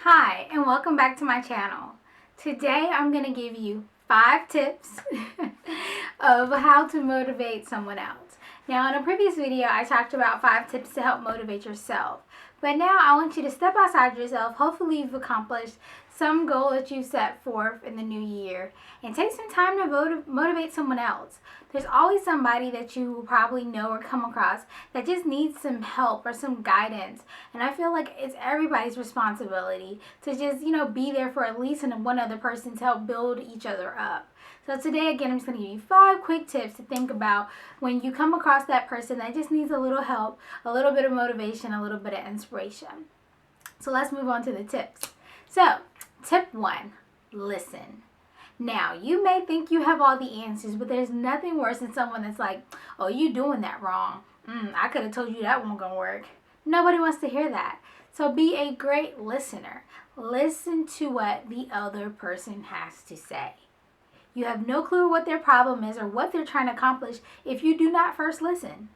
Hi, and welcome back to my channel. Today I'm going to give you 5 tips of how to motivate someone else. Now, in a previous video, I talked about 5 tips to help motivate yourself. But now I want you to step outside yourself. Hopefully you've accomplished some goal that you set forth in the new year and take some time to motivate someone else. There's always somebody that you will probably know or come across that just needs some help or some guidance. And I feel like it's everybody's responsibility to just, be there for at least one other person to help build each other up. So today, again, I'm just going to give you 5 quick tips to think about when you come across that person that just needs a little help, a little bit of motivation, a little bit of inspiration. So let's move on to the tips. So, tip 1, listen. Now, you may think you have all the answers, but there's nothing worse than someone that's like, oh, you doing that wrong. I could have told you that wasn't going to work. Nobody wants to hear that. So be a great listener. Listen to what the other person has to say. You have no clue what their problem is or what they're trying to accomplish if you do not first listen.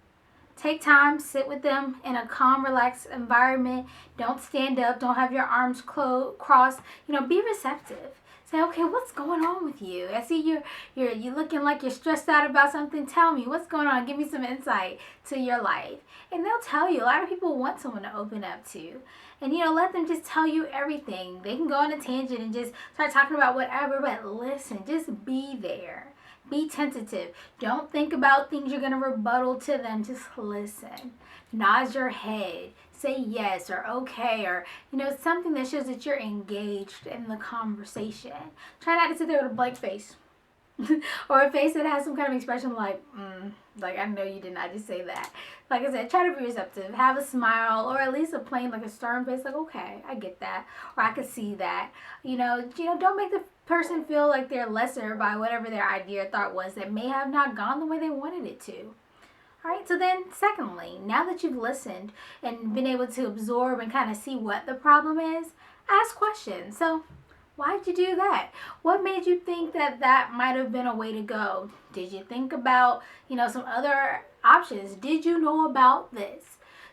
Take time, sit with them in a calm, relaxed environment. Don't stand up. Don't have your arms crossed. Be receptive. Say, okay, what's going on with you? I see you're looking like you're stressed out about something. Tell me what's going on. Give me some insight to your life. And they'll tell you. A lot of people want someone to open up to. And, let them just tell you everything. They can go on a tangent and just start talking about whatever, but listen, just be there. Be tentative. Don't think about things you're going to rebuttal to them. Just listen. Nod your head. Say yes or okay or, something that shows that you're engaged in the conversation. Try not to sit there with a blank face. Or a face that has some kind of expression like I know you did not just say that. Like I said, try to be receptive. Have a smile or at least a plain, like a stern face, like, okay, I get that. Or I can see that. Don't make the person feel like they're lesser by whatever their idea or thought was that may have not gone the way they wanted it to. All right, so then secondly, now that you've listened and been able to absorb and kind of see what the problem is, ask questions. So, why did you do that? What made you think that might have been a way to go? Did you think about, some other options? Did you know about this?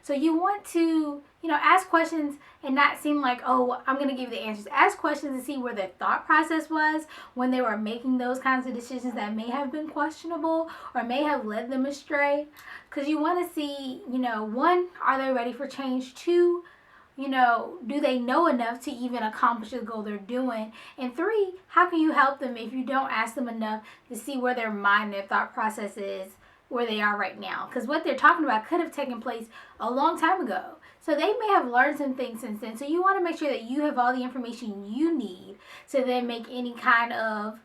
So you want to, ask questions and not seem like, oh, I'm going to give you the answers. Ask questions to see where their thought process was when they were making those kinds of decisions that may have been questionable or may have led them astray. Because you want to see, 1, are they ready for change? 2, do they know enough to even accomplish the goal they're doing? And 3, how can you help them if you don't ask them enough to see where their mind, their thought process is, where they are right now? Because what they're talking about could have taken place a long time ago. So they may have learned some things since then. So you want to make sure that you have all the information you need to then make any kind of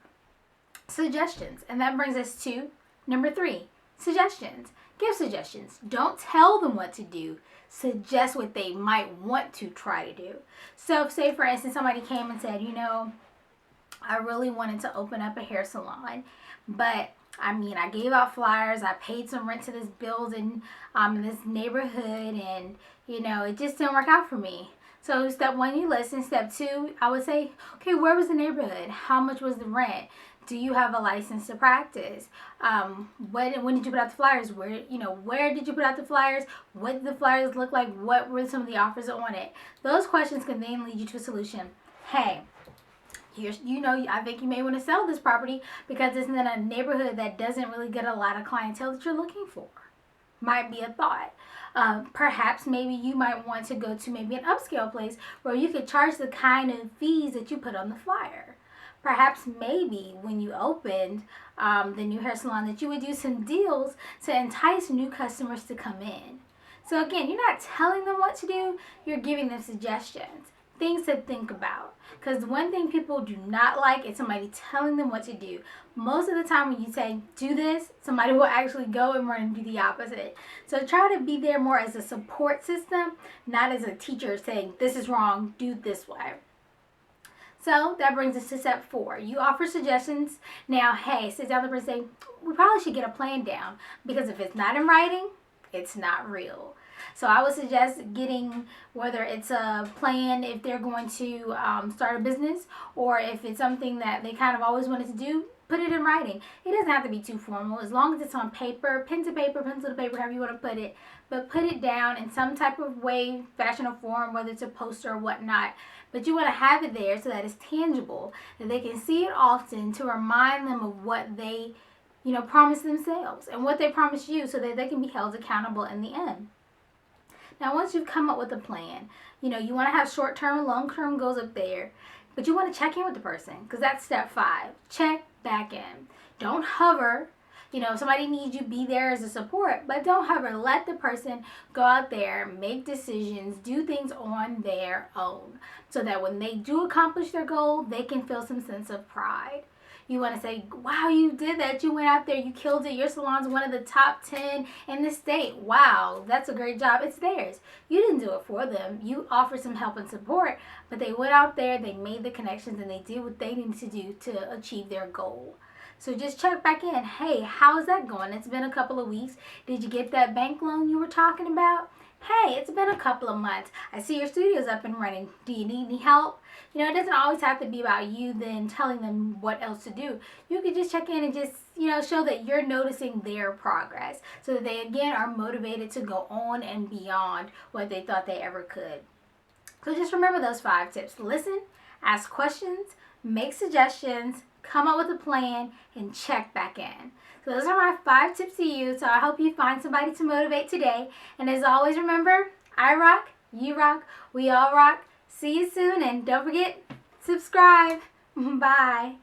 suggestions. And that brings us to number 3, suggestions. Give suggestions. Don't tell them what to do. Suggest what they might want to try to do. So say for instance somebody came and said, I really wanted to open up a hair salon, but I gave out flyers, I paid some rent to this building in this neighborhood, and it just didn't work out for me. So step 1, you listen. Step 2, I would say, okay, where was the neighborhood? How much was the rent? Do you have a license to practice? When did you put out the flyers? Where did you put out the flyers? What did the flyers look like? What were some of the offers on it? Those questions can then lead you to a solution. Hey, here's, I think you may want to sell this property because it's in a neighborhood that doesn't really get a lot of clientele that you're looking for. Might be a thought. Perhaps maybe you might want to go to maybe an upscale place where you could charge the kind of fees that you put on the flyer. Perhaps maybe when you opened the new hair salon that you would do some deals to entice new customers to come in. So again, you're not telling them what to do, you're giving them suggestions, things to think about. Because one thing people do not like is somebody telling them what to do. Most of the time when you say, do this, somebody will actually go and run and do the opposite. So try to be there more as a support system, not as a teacher saying, this is wrong, do this way. So that brings us to step 4. You offer suggestions. Now, hey, sit down there and say, we probably should get a plan down, because if it's not in writing, it's not real. So I would suggest getting, whether it's a plan if they're going to start a business, or if it's something that they kind of always wanted to do, put it in writing. It doesn't have to be too formal, as long as it's on paper, pen to paper, pencil to paper, however you want to put it. But put it down in some type of way, fashion or form, whether it's a poster or whatnot. But you want to have it there so that it's tangible, that they can see it often to remind them of what they, promise themselves and what they promise you, so that they can be held accountable in the end. Now, once you've come up with a plan, you want to have short-term and long-term goals up there, but you want to check in with the person, because that's step 5. Check back in. Don't hover. If somebody needs you, be there as a support, but don't hover. Let the person go out there, make decisions, do things on their own, so that when they do accomplish their goal, they can feel some sense of pride. You want to say, wow, you did that. You went out there, you killed it. Your salon's one of the top 10 in the state. Wow, that's a great job. It's theirs. You didn't do it for them. You offered some help and support, but they went out there, they made the connections, and they did what they needed to do to achieve their goal. So just check back in. Hey, how's that going? It's been a couple of weeks. Did you get that bank loan you were talking about? Hey, it's been a couple of months. I see your studio's up and running. Do you need any help? It doesn't always have to be about you then telling them what else to do. You could just check in and just, show that you're noticing their progress, so that they, again, are motivated to go on and beyond what they thought they ever could. So just remember those 5 tips. Listen, ask questions, make suggestions, come up with a plan, and check back in. So those are my 5 tips to you. So I hope you find somebody to motivate today. And as always, remember, I rock, you rock, we all rock. See you soon, and don't forget, subscribe. Bye.